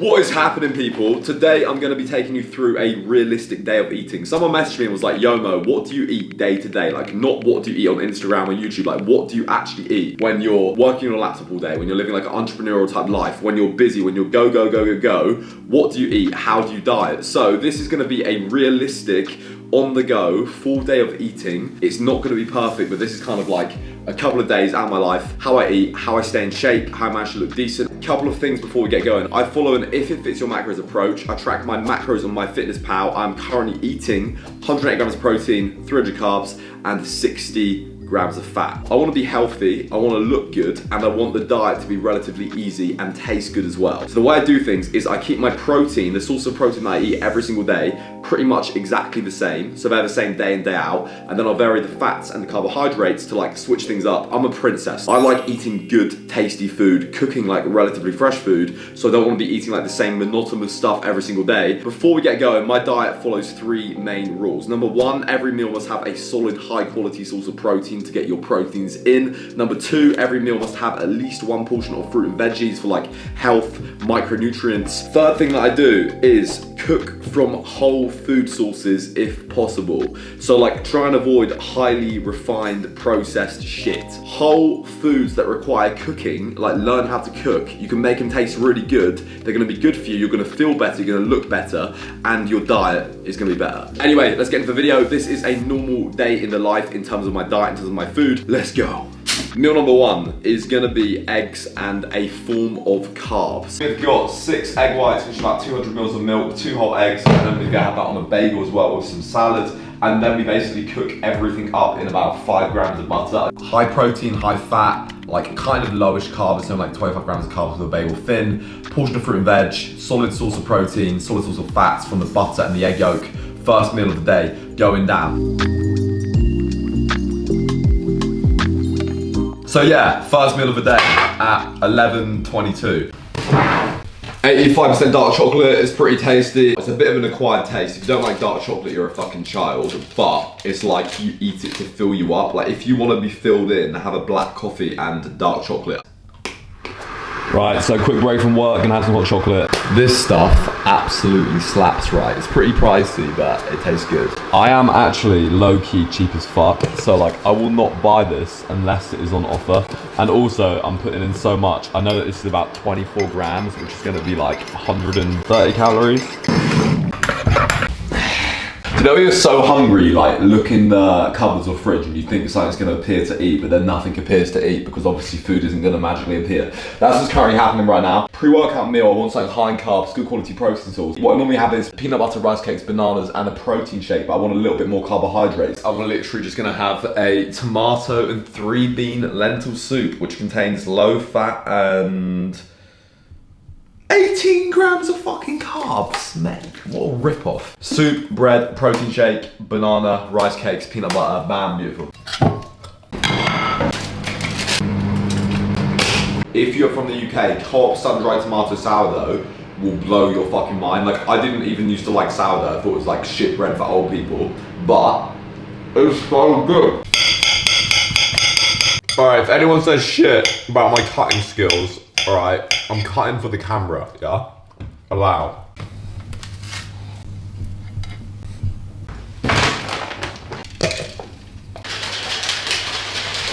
What is happening, people? Today I'm going to be taking you through a realistic day of eating. Someone messaged me and was like, yo Mo, what do you eat day to day? Like, not what do you eat on Instagram or YouTube, like what do you actually eat when you're working on a laptop all day, when you're living like an entrepreneurial type life, when you're busy, when you're go, what do you eat? How do you diet? So this is going to be a realistic, on the go, full day of eating. It's not going to be perfect, but this is kind of like a couple of days out of my life, how I eat, how I stay in shape, how I manage to look decent. A couple of things before we get going. I follow an if it fits your macros approach. I track my macros on MyFitnessPal. I'm currently eating 108 grams of protein, 300 carbs, and 60 grams of fat. I want to be healthy, I want to look good, and I want the diet to be relatively easy and taste good as well. So the way I do things is I keep my protein, the source of protein that I eat every single day, pretty much exactly the same. So they're the same day in, day out. And then I'll vary the fats and the carbohydrates to like switch things up. I'm a princess. I like eating good, tasty food, cooking like relatively fresh food. So I don't want to be eating like the same monotonous stuff every single day. Before we get going, my diet follows three main rules. Number one, every meal must have a solid, high quality source of protein to get your proteins in. Number two, every meal must have at least one portion of fruit and veggies for like health, micronutrients. Third thing that I do is cook from whole food sources if possible. So like try and avoid highly refined processed shit. Whole foods that require cooking, like learn how to cook. You can make them taste really good. They're gonna be good for you. You're gonna feel better, you're gonna look better, and your diet is gonna be better. Anyway, let's get into the video. This is a normal day in the life in terms of my diet, in terms of my food. Let's go. Meal number one is gonna be eggs and a form of carbs. We've got 6 egg whites, which is about 200 mils of milk, 2 whole eggs, and then we're gonna have that on a bagel as well with some salad. And then we basically cook everything up in about 5 grams of butter. High protein, high fat, like kind of lowish carbs, so like 25 grams of carbs with a bagel thin, portion of fruit and veg, solid source of protein, solid source of fats from the butter and the egg yolk. First meal of the day, going down. So yeah, first meal of the day at 11:22. 85% dark chocolate is pretty tasty. It's a bit of an acquired taste. If you don't like dark chocolate, you're a fucking child. But it's like you eat it to fill you up. Like if you want to be filled in, have a black coffee and dark chocolate. Right, so quick break from work and have some hot chocolate. This stuff absolutely slaps, right? It's pretty pricey, but it tastes good. I am actually low-key cheap as fuck, so like I will not buy this unless it is on offer. And also, I'm putting in so much. I know that this is about 24 grams, which is gonna be like 130 calories. You know, you're so hungry, like look in the cupboards or fridge and you think something's going to appear to eat, but then nothing appears to eat because obviously food isn't going to magically appear. That's what's currently happening right now. Pre-workout meal, I want something high in carbs, good quality protein source. What I normally have is peanut butter, rice cakes, bananas, and a protein shake, but I want a little bit more carbohydrates. I'm literally just going to have a tomato and 3 bean lentil soup, which contains low fat and 18 grams of fucking carbs, mate. What a rip-off. Soup, bread, protein shake, banana, rice cakes, peanut butter, bam, beautiful. If you're from the UK, top sun-dried tomato sourdough will blow your fucking mind. Like, I didn't even used to like sourdough. I thought it was like shit bread for old people, but it's so good. Alright, if anyone says shit about my cutting skills, alright, I'm cutting for the camera, yeah? Allow.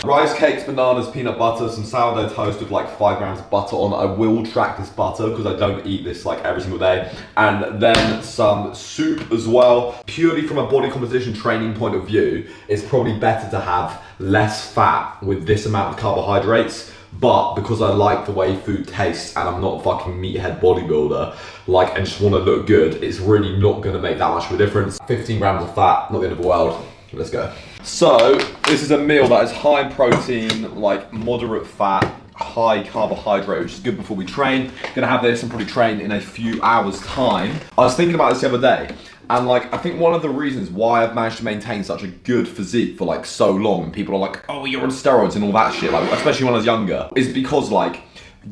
Rice cakes, bananas, peanut butter, some sourdough toast with like 5 grams of butter on. I will track this butter because I don't eat this like every single day. And then some soup as well. Purely from a body composition training point of view, it's probably better to have less fat with this amount of carbohydrates. But because I like the way food tastes and I'm not a fucking meathead bodybuilder, like, and just want to look good, it's really not going to make that much of a difference. 15 grams of fat, not the end of the world. Let's go. So, this is a meal that is high in protein, like moderate fat, high carbohydrate, which is good before we train. Gonna have this and probably train in a few hours time. I was thinking about this the other day, and like, I think one of the reasons why I've managed to maintain such a good physique for like so long, and people are like, oh, you're on steroids and all that shit, like, especially when I was younger, is because like,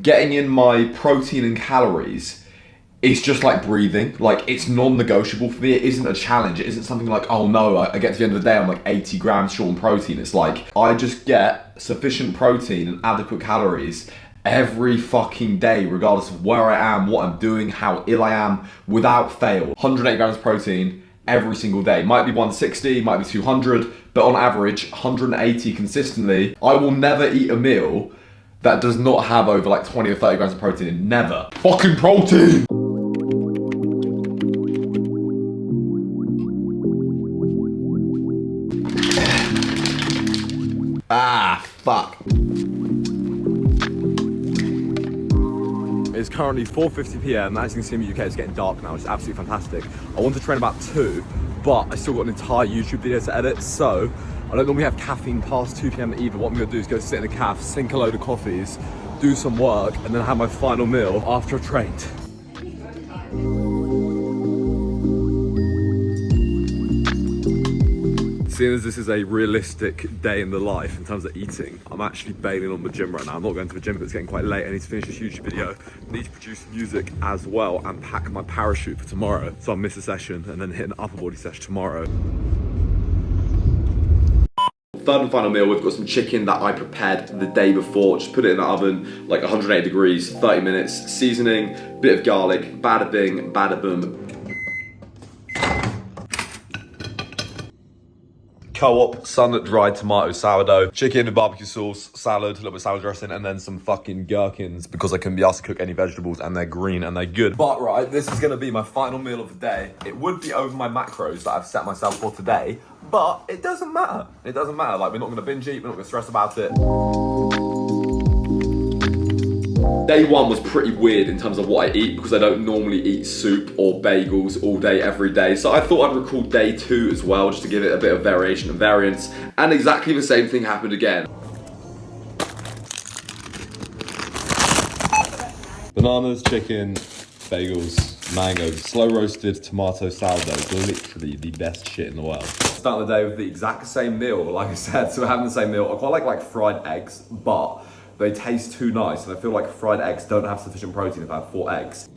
getting in my protein and calories, it's just like breathing. Like, it's non-negotiable for me. It isn't a challenge. It isn't something like, oh no, I get to the end of the day, I'm like 80 grams short on protein. It's like, I just get sufficient protein and adequate calories every fucking day, regardless of where I am, what I'm doing, how ill I am, without fail. 108 grams of protein every single day. Might be 160, might be 200, but on average, 180 consistently. I will never eat a meal that does not have over like 20 or 30 grams of protein in. Never. Fucking protein! Ah, fuck. It's currently 4:50 p.m. As you can see in the UK, it's getting dark now, which is absolutely fantastic. I want to train about 2, but I still got an entire YouTube video to edit, so I don't normally have caffeine past 2 p.m. either. What I'm gonna do is go sit in the caf, sink a load of coffees, do some work, and then have my final meal after I've trained. Seeing as this is a realistic day in the life in terms of eating, I'm actually bailing on the gym right now. I'm not going to the gym because it's getting quite late. I need to finish this YouTube video, I need to produce music as well, and pack my parachute for tomorrow. So I'll miss a session and then hit an upper body session tomorrow. Third and final meal, we've got some chicken that I prepared the day before. Just put it in the oven, like 180 degrees, 30 minutes, seasoning, bit of garlic, bada bing, bada boom. Co-op, sun-dried tomato sourdough, chicken and barbecue sauce, salad, a little bit of salad dressing, and then some fucking gherkins because I couldn't be asked to cook any vegetables, and they're green and they're good. But right, this is gonna be my final meal of the day. It would be over my macros that I've set myself for today, but it doesn't matter. It doesn't matter. Like, we're not gonna binge eat, we're not gonna stress about it. Day one was pretty weird in terms of what I eat because I don't normally eat soup or bagels all day, every day. So I thought I'd record day 2 as well, just to give it a bit of variation and variance. And exactly the same thing happened again. Bananas, chicken, bagels, mangoes, slow roasted tomato sourdough is literally the best shit in the world. Starting the day with the exact same meal, like I said, so we're having the same meal. I quite like fried eggs, but they taste too nice, and I feel like fried eggs don't have sufficient protein if I have 4 eggs.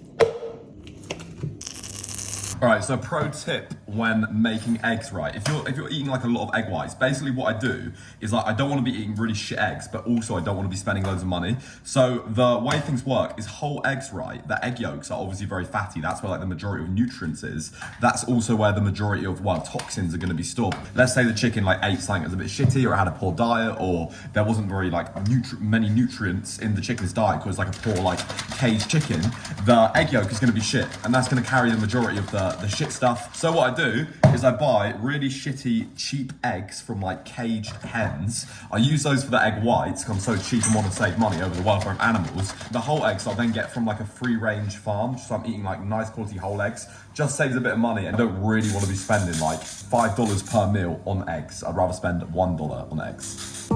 All right, so pro tip when making eggs, right? If you're eating like a lot of egg whites, basically what I do is like, I don't want to be eating really shit eggs, but also I don't want to be spending loads of money. So the way things work is whole eggs, right? The egg yolks are obviously very fatty. That's where like the majority of nutrients is. That's also where the majority of, well, toxins are going to be stored. Let's say the chicken like ate something that was a bit shitty, or had a poor diet, or there wasn't very like many nutrients in the chicken's diet because like a poor like caged chicken. The egg yolk is going to be shit, and that's going to carry the majority of the shit stuff. So what I do is I buy really shitty, cheap eggs from like caged hens. I use those for the egg whites because I'm so cheap and want to save money over the welfare of animals. The whole eggs I'll then get from like a free range farm, so I'm eating like nice quality whole eggs. Just saves a bit of money, and I don't really want to be spending like $5 per meal on eggs. I'd rather spend $1 on eggs.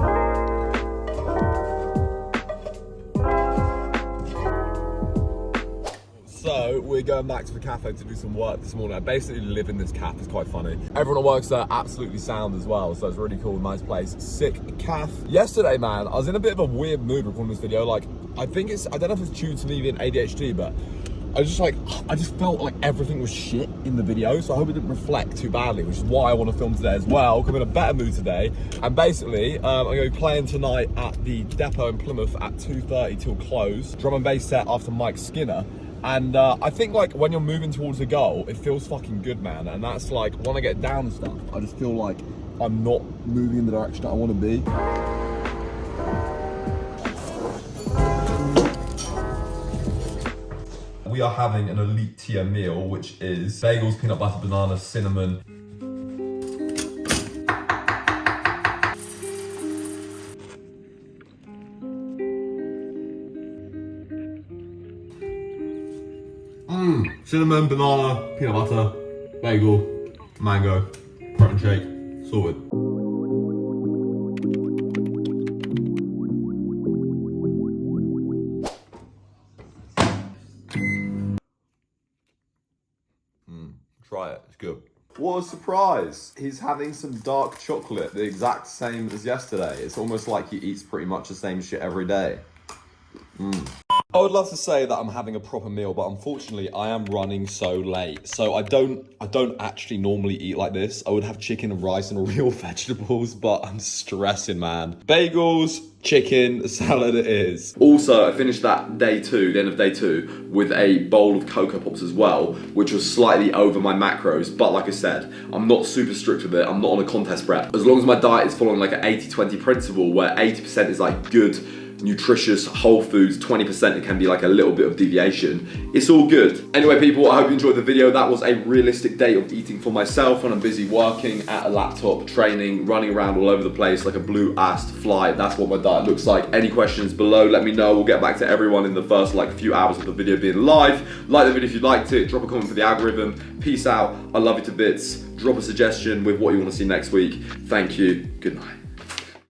So we're going back to the cafe to do some work this morning. I basically live in this cafe, it's quite funny. Everyone who works there absolutely sound as well, so it's really cool, nice place, sick cafe. Yesterday, man, I was in a bit of a weird mood recording this video. Like, I don't know if it's due to me being ADHD, but I just felt like everything was shit in the video, so I hope it didn't reflect too badly, which is why I want to film today as well. I'm in a better mood today, and basically, I'm going to be playing tonight at the depot in Plymouth at 2:30 till close. Drum and bass set after Mike Skinner. And I think like when you're moving towards a goal, it feels fucking good, man. And that's like, when I get down and stuff, I just feel like I'm not moving in the direction that I want to be. We are having an elite tier meal, which is bagels, peanut butter, banana, cinnamon. Cinnamon, banana, peanut butter, bagel, mango, protein shake, sorted. Try it, it's good. What a surprise! He's having some dark chocolate, the exact same as yesterday. It's almost like he eats pretty much the same shit every day. I would love to say that I'm having a proper meal, but unfortunately I am running so late. So I don't actually normally eat like this. I would have chicken and rice and real vegetables, but I'm stressing, man. Bagels, chicken, salad it is. Also, I finished that day 2, the end of day 2, with a bowl of Cocoa Pops as well, which was slightly over my macros, but like I said, I'm not super strict with it. I'm not on a contest prep. As long as my diet is following like an 80-20 principle, where 80% is like good, nutritious whole foods, 20% it can be like a little bit of deviation, it's all good. Anyway people, I hope you enjoyed the video. That was a realistic day of eating for myself when I'm busy working at a laptop, training, running around all over the place like a blue-assed fly. That's what my diet looks like. Any questions below, let me know. We'll get back to everyone in the first like few hours of the video being live. Like the video if you liked it, drop a comment for the algorithm. Peace out, I love you to bits. Drop a suggestion with what you want to see next week. Thank you, good night.